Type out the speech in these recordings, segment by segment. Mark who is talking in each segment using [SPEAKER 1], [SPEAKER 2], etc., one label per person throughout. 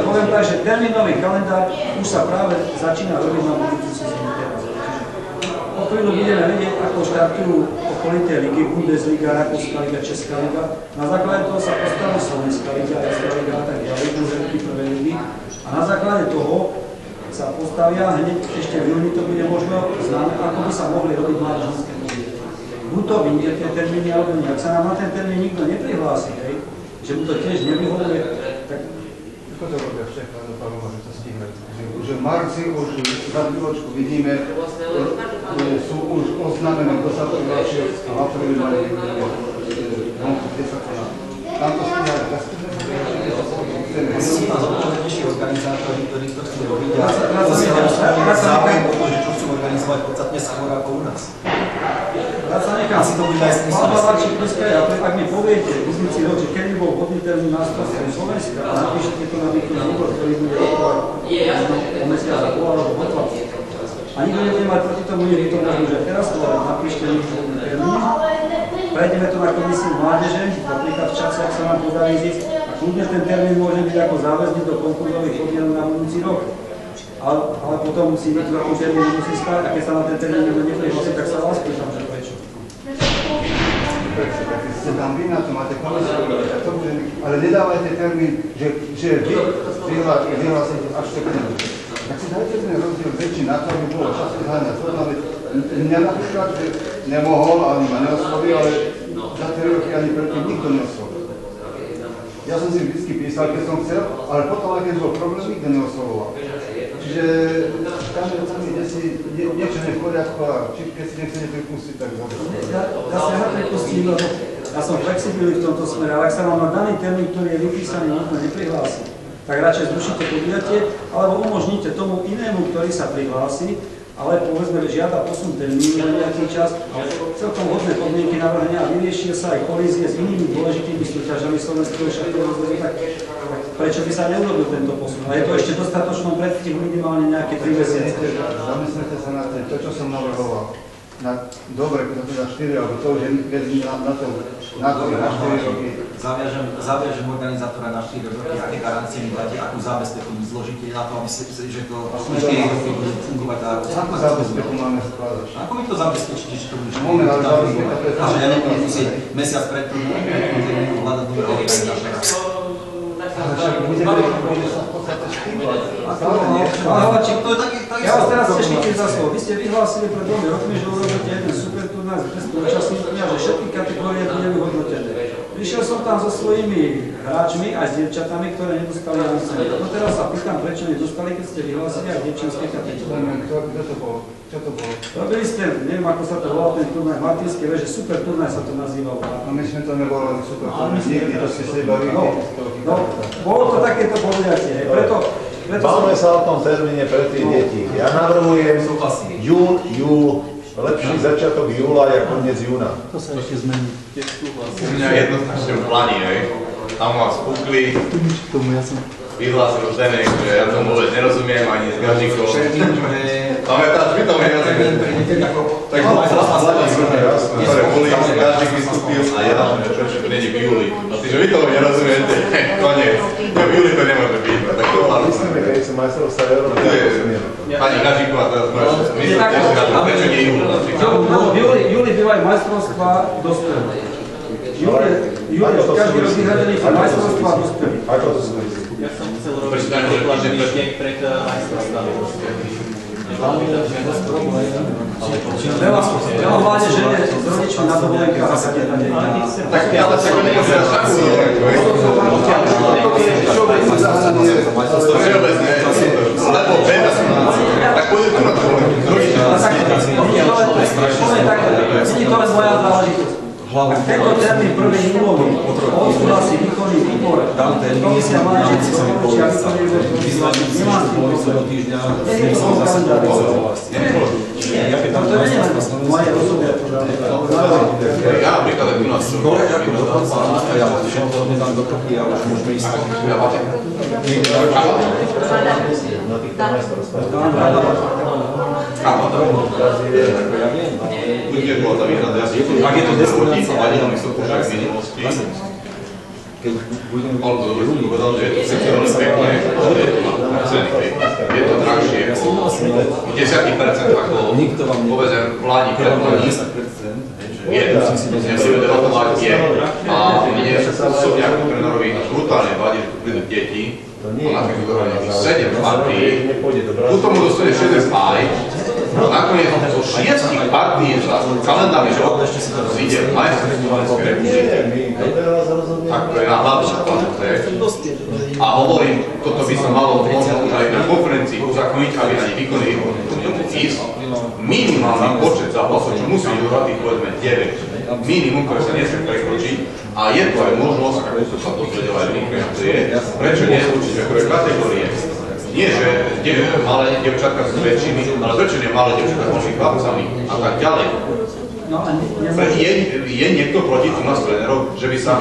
[SPEAKER 1] Poviem tak, že termínový kalendár už sa práve začína robiť na budúcu sezónu. O chvíľu budeme vedieť, ako štartujú okolité ligy, Bundesliga, Rakúska liga, Česká liga. Na základe toho sa postaví Slovenská liga, Česká liga a tak ďalej, územky prvé ligy. A na základe toho sa postavia, hneď ešte v júni to bude možno známe, ako by sa mohli robiť mládežnícke ligy. Buď to vyjde tie termíny, alebo nie. Ak sa nám na ten termín nikto neprihlási, že mu to tiež nevyhovuje, tak...
[SPEAKER 2] Ako to robia všechno do Paloma, že to stihne? Že v marci už za chvíľočku vidíme, sú už oznámené, kto sa prihlásil a v apríli mali vonku 10 koná. Tam to stihne,
[SPEAKER 3] Sýma zodpovednejších organizátorov, ktorí to chcú robiť a to si nedostaví záujem o to, že čo chcú organizovať podstatne skôr ako u nás.
[SPEAKER 1] Asi to bude aj smysl. Ak mi poviete, budúci rok, že kedy bol vhodný termín nástupcov Slovenska a napíšete to na výbor, ktorý bude rokovať o mesiac a pol alebo o 2. A nikto nebude mať proti tomu, že to možno, že teraz to napíšte vhodný termín. Prejdeme to na komisiu mládeže, napríklad v čase, ak sa nám podarí zísť, a kľudne ten termín môže byť ako záväzný do konkurzových podmienok na budúci rok. Ale potom si niekto taký termín musí stať, a keď sa na ten termín neprihlási, tak sa vás pýtam, že prečo.
[SPEAKER 2] Tak ste tam vy na to, máte komisiu, ale nedávajte termín, že vy vyhlásite až septembru. Tak si dajte ten rozdiel väčší na to, aby bolo čas vyháňať. Mňa napríklad, že nemohol, ani ma neoslovil, ale za 3 roky ani predtým nikto neoslovil. Ja som si vždy písal, keď som chcel, ale potom, aj keď bol problém, nikto neoslovoval. Čiže tam je niečo nie v poriadku a keď si nechcete pripustiť, tak zase.
[SPEAKER 1] Ja sa nepripustím, lebo ja som flexibilný v tomto smere, ale ak sa vám na daný termín, ktorý je vypísaný, nikto neprihlási, tak radšej zrušíte podujatie, alebo umožníte tomu inému, ktorý sa prihlási, ale povedzme, že žiada posun termínu na nejaký čas, ale celkom hodné podmienky navrhne a vyriešia sa aj kolízie s inými dôležitými súťažami slovenského šachtového zväzu, tak prečo by sa neurobil tento posun? A je to ešte dostatočnom predstihu minimálne nejaké 3 mesiace.
[SPEAKER 2] Zamyslete sa na to, čo som navrhoval. Dobre, keď to teda 4, alebo to už je na to 4 roky.
[SPEAKER 3] Zaviažem organizátora na 4 roky, aké garancie mi dáte, akú zábezpeku mi zložíte na to, aby si že to 4 roky bude fungovať.
[SPEAKER 2] Akú zábezpeku máme skladať?
[SPEAKER 3] Ako mi to zabezpečíte, že to bude
[SPEAKER 2] Moment, ale zábezpeka to je...
[SPEAKER 3] A že ja nebudem musieť mesiac predtým hľadať nového organizátora.
[SPEAKER 2] Ale však bude sa v podstate štývať.
[SPEAKER 1] Ja vás teraz teším za slovo. Vy ste vyhlásili pred 2 rokmi, že urobíte jeden super turnaj s 200 účastníkmi a že všetky kategórie budú vyhodnotené. Prišiel som tam so svojimi hráčmi aj s dievčatami, ktoré nedostali ani cenu. No teraz sa pýtam, prečo nedostali, keď ste vyhlásili aj dievčenské kategórie.
[SPEAKER 2] Kto to bolo? Čo to bolo?
[SPEAKER 1] Robili ste, neviem ako sa to volal ten turnaj, Martinské veže, super turnaj sa to nazývalo.
[SPEAKER 2] A my sme to nebolo len super turnaj, nikdy to ste sa bavili.
[SPEAKER 1] No, bolo to takéto podujatie,
[SPEAKER 4] Bavme sa o tom termíne pre tie deti. Ja navrhujem jún, júl, lepší začiatok júla ako koniec júna.
[SPEAKER 1] To sa ešte zmení.
[SPEAKER 5] U mňa jednoznačne v pláni, tam ma spúkli, vyhlásil ten, že ja tomu vôbec nerozumiem ani s gažikom. Pamätáš, vy tomu nerozumiem. Tak bol ktoré boli, že gažik vystúpil a ja že prečo to není v júli. A ty, že vy tomu nerozumiete, koniec. V júli to nemôže byť, tak to hlavne.
[SPEAKER 4] Keď som majstrovstvá Európy, nerozumiem.
[SPEAKER 5] Pani Gažíková teraz môže myslíte, že prečo nie júl.
[SPEAKER 1] V júli bývajú majstrovstvá dospelých. Júli každý rok vyhradených majstrovstvá dospelých.
[SPEAKER 4] Ako to súvisí?
[SPEAKER 6] Ja som chcel robiť dokladný týždeň pred majstrovstvami.
[SPEAKER 1] Veľa mládeže je s rodičmi na dovolenkách a sa teda deje.
[SPEAKER 5] Tak ale sa nemôže až takú lebo veľa som tak pôjde tu na dovolenku.
[SPEAKER 1] Vidí to len moja záležitosť. Tento termín 1. júlový odsúhlasí výkonný výbor. Komisia mládeže si doporučia výkonný výbor, nemá s tým problém. Nie je to v kalendári. To nie je moje rozumie.
[SPEAKER 5] Ja napríklad aj u nás som.
[SPEAKER 3] Ja všetko nedám do kopy a už môžeme ísť.
[SPEAKER 4] Na týchto majstrovstvách.
[SPEAKER 5] Bude bola tá výhrada, ak je to destinácia, ale nemám istotú, že v minulosti.
[SPEAKER 7] keď budeme...
[SPEAKER 5] On povedal, že je to síce veľmi pekné, ale je to na ceny pekné. Je to drahšie o 10% ako povedzem vládi predplaní. Je, nemusíme debatovať, je. A mne osobne ako trénerovi brutálne vadí, že tu prídu deti, a na tých úrovniach 7 partí, tu tomu dostane 6 aj, a nakoniec zo 6 partí za kalendárny rok zíde majster Slovenskej republiky. Tak to je na hlavu. A hovorím, toto by sa malo možno už aj na konferencii uzakoniť, aby na výkonný ísť. Minimálny počet zápasov, čo musí byť tých povedzme 9. Minimum, ktoré sa nesmie prekročiť. A je to aj možnosť, ako sa to dozvedel aj Linkrenácie, prečo nezlučiť niektoré kategórie. Nie, že malé dievčatka s väčšími, ale prečo nie malé dievčatka s malými chlapcami a tak ďalej. Je niekto proti tu nás trénerov, že by sa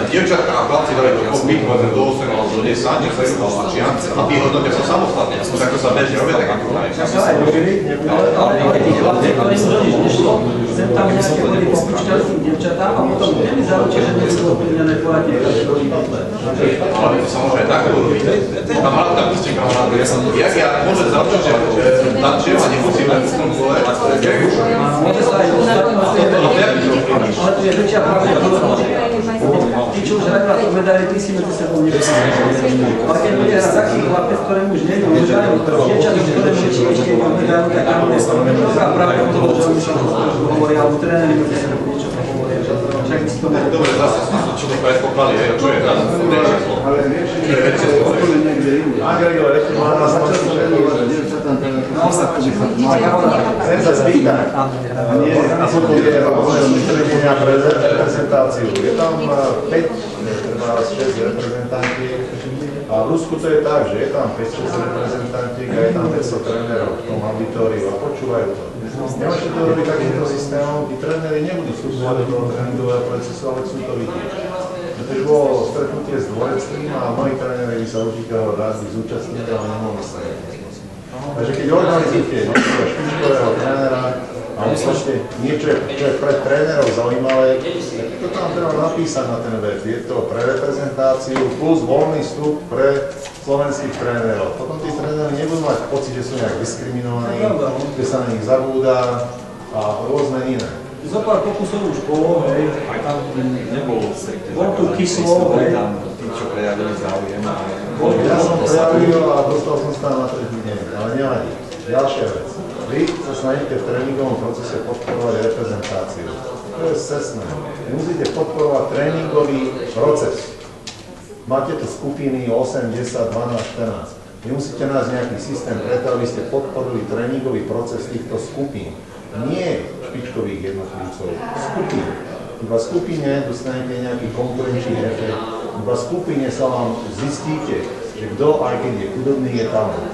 [SPEAKER 5] dievčatka a chlapci dali do kopy, povedzme do 8 alebo do 10, že sa ju tlačia a tí hodnotia sa samostatne. Tak to sa bežne robia, tak ako to je.
[SPEAKER 1] Tak sa aj robili, ale tí chlapci, ktorí sú nič nešlo, sem tam nejaké boli popičkali tým dievčatám a potom nemi zaručia, že nie sú ovplyvnené poradne.
[SPEAKER 5] Ale to sa môže aj takto urobiť. Kamarátka, pustím kamarátku, jak ja môžem zaručiť, že tančujem a nemusím len v tom kole,
[SPEAKER 1] môže sa aj dostať. Ale tu je väčšia pravdepodobnosť. Tí, čo už hrajú to medaily, tí si medzi sebou nepoznajú. Ale keď bude hrať taký chlapec, ktorému už nejde medailu, dievčatá, ktorému ešte nemá medailu, tak tam je dobrá pravdepodobnosť, že oni sa hovoria, alebo tréneri medzi sebou niečo hovoria. Však by si to mohol.
[SPEAKER 5] Dobre, zase čo to predpoklady, čo je tam číslo.
[SPEAKER 2] Ale vieš, že je to niekde inde.
[SPEAKER 4] Gregor, ešte má nás chcem sa spýtať, a potom je stretenia pre reprezentáciu. Je tam 5, 6 reprezentantiek a v Rusku to je tak, že je tam 5-6 reprezentantiek a je tam 500 trénerov v tom auditoriu a počúvajú to. Nemôžete to robiť takýmto systémom, tí tréneri nebudú vstupovať do toho tréningového procesu, ale chcú to vidieť. Pretože bolo stretnutie s Dvoreckým a moji tréneri by sa určite rádi zúčastnili, ale nemohli sa. Takže keď organizujete nejakého špičkového trénera a myslíte niečo, čo je pre trénerov zaujímavé, tak to tam treba napísať na ten web. Je to pre reprezentáciu plus voľný vstup pre slovenských trénerov. Potom tí tréneri nebudú mať pocit, že sú nejak diskriminovaní, že sa na nich zabúda a rôzne iné.
[SPEAKER 1] Zopár pokusov už bolo, hej.
[SPEAKER 7] Aj tam nebolo striktne.
[SPEAKER 1] Bol tu kyslo, hej.
[SPEAKER 7] Tí, čo prejavili záujem.
[SPEAKER 4] Ja som prejavil a dostal som sa na tretí deň, ale nevadí. Ďalšia vec. Vy sa snažíte v tréningovom procese podporovať reprezentáciu. To je cestné. Vy musíte podporovať tréningový proces. Máte tu skupiny 8, 10, 12, 14. Vy musíte nájsť nejaký systém preto, aby ste podporili tréningový proces týchto skupín. Nie špičkových jednotlivcov, skupín. Iba v skupine dostanete nejaký konkurenčný efekt. Iba v skupine sa vám zistíte, že kto, aj keď je chudobný, je talent.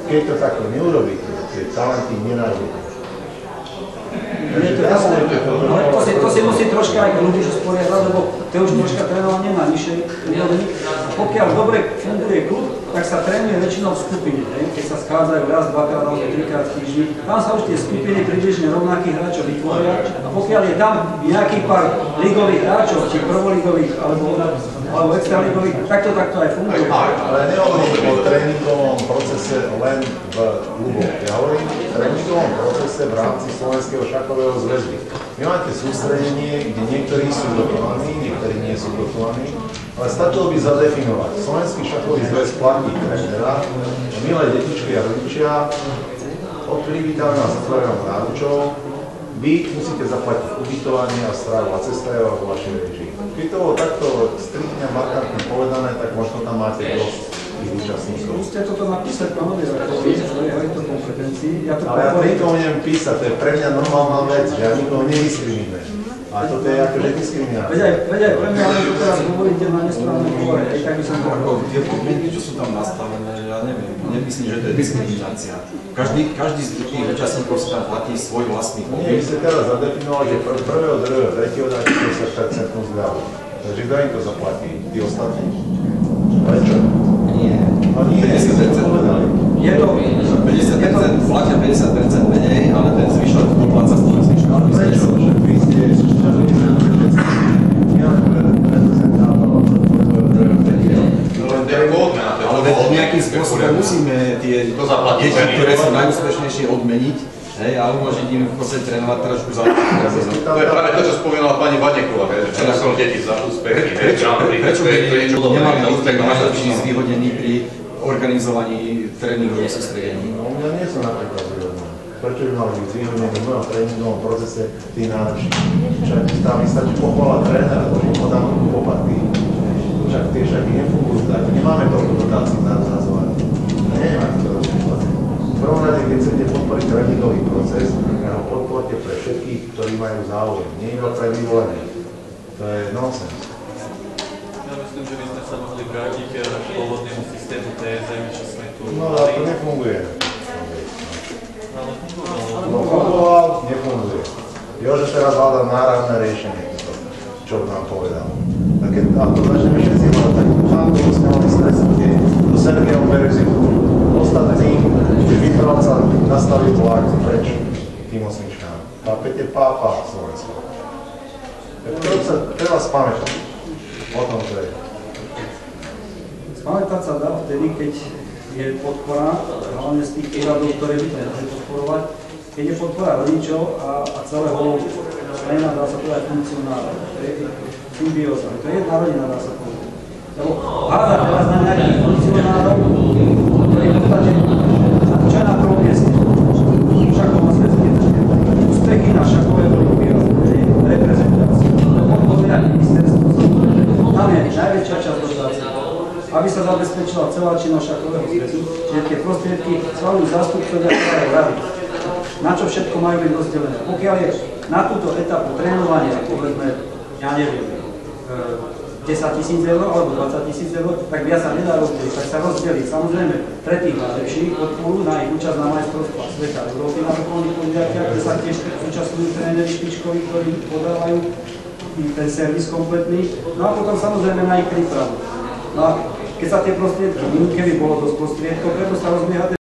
[SPEAKER 4] Keď to takto neurobíte, tie talenty nenájdete.
[SPEAKER 1] To si musí troška aj ľudí usporiadať, lebo to už troška trénovať nemá nižšej úrovni. Pokiaľ dobre funguje klub, tak sa trénuje väčšinou v skupine. Keď sa schádzajú raz, dvakrát alebo trikrát v týždni, tam sa už tie skupiny približne rovnakých hráčov vytvoria. A pokiaľ je tam nejaký pár ligových hráčov, či prvoligových alebo extraligových, takto aj funguje.
[SPEAKER 4] Ale nehovorím o tréningovom procese len v kluboch. Ja hovorím o tréningovom procese v rámci Slovenského šachového zväzu. Vy máte sústredenie, kde niektorí sú dotovaní, niektorí nie sú dotovaní, ale stačilo by zadefinovať. Slovenský šachový zväz platí trénera, milé detičky a rodičia, od privítania s otvorenou náručou, vy musíte zaplatiť ubytovanie a stravu a cesta je vo vašej režii. Keď to bolo takto striktne markantne povedané, tak možno tam máte dosť tých účastníkov.
[SPEAKER 1] Musíte toto napísať pánovi rektovi, že je to kompetencii.
[SPEAKER 4] Ale ja to nikomu neviem písať, to je pre mňa normálna vec, že ja nikoho nediskriminujem. A toto je akože diskriminácia.
[SPEAKER 1] Veď aj pre mňa, ale tu teraz hovoríte na nesprávne povore, tak by som to robil.
[SPEAKER 7] Tie podmienky, čo sú tam nastavené, ja neviem, nemyslím, že to je diskriminácia. Každý z tých účastníkov si tam platí svoj vlastný
[SPEAKER 4] podmienky. Nie, vy ste teraz zadefinovali, že 1., 2., 3. dáte 50% zľavu. Takže kto im to zaplatí? Tí ostatní? Prečo?
[SPEAKER 7] Nie.
[SPEAKER 4] No nie,
[SPEAKER 7] 50%
[SPEAKER 1] je to
[SPEAKER 7] 50% platia 50% menej, ale ten zvyšok dopláca slovenský štát.
[SPEAKER 4] Prečo? Vy ste reprezentánov
[SPEAKER 7] nejakým spôsobom musíme tie
[SPEAKER 5] To zaplatí
[SPEAKER 7] deti,
[SPEAKER 5] ceny.
[SPEAKER 7] ktoré sú najúspešnejšie, odmeniť, hej, a umožniť im v podstate trénovať trošku za
[SPEAKER 5] To je práve to, čo spomínala pani Vaneková, že na som deti za úspechy.
[SPEAKER 7] Prečo by nemali byť najlepší zvýhodnení pri organizovaní tréningových sústredení?
[SPEAKER 4] No, mňa nie sú napríklad zvýhodnení. Prečo by mali byť zvýhodnení v mojom tréningovom procese tí najlepší? Však tam mi stačí pochváľať trénera, to im podám opak tým. Však tie však nefungujú tak. Nemáme toľko dotácií na rozhazovanie. Nemáme to rozhazovanie. V prvom rade, keď chcete podporiť tréningový proces, tak ho podporte pre všetkých, ktorí majú záujem. Nie iba pre vyvolených. To je nonsens.
[SPEAKER 6] Ja myslím, že by sme sa mohli vrátiť k pôvodnému systému TSM, čo sme tu
[SPEAKER 4] No, ale to nefunguje.
[SPEAKER 6] Ale fungovalo.
[SPEAKER 4] No, fungoval, nefunguje. Jože teraz hľadá národné riešenie, čo nám povedal. A keď to začneme všetci mať, tak mám to usmielný stretnutie do Sergejom Bereziku. Ostatní by vyprávca nastavil vlak preč tým osmičkám. Chápete? Pápa Slovensko. Treba spamätať o tom, čo je.
[SPEAKER 1] Spamätať sa dá vtedy, keď je podpora, hlavne z tých úradov, ktoré by mohli podporovať, keď je podpora rodičov a celého plena, dá sa povedať, funkcionára. To je symbióza. To je jedna rodina, dá sa povedať. Lebo hádať teraz na nejakých funkcionárov, ktorí v podstate, čo je na prvom mieste? Šaková svetské úspechy na šakové reprezentácie. Podporia ministerstvo. Tam je najväčšia časť dotácie. Aby sa zabezpečila celá činnosť šakového zväzu, čiže tie prostriedky schvaľujú zástupcovia celej rady. Na čo všetko majú byť rozdelené. Pokiaľ je na túto etapu trénovania, povedzme, ja neviem, 10 000 eur alebo 20 000 eur, tak viac sa nedá rozdeliť, tak sa rozdelí. Samozrejme, pre tých najlepších podporu na ich účasť na majstrovstvách sveta Európy na vrcholných podujatiach, kde sa tiež zúčastňujú tréneri špičkoví, ktorí podávajú ten servis kompletný. No a potom samozrejme na ich prípravu. No a keď sa tie prostriedky, keby bolo dosť prostriedkov, preto sa rozbieha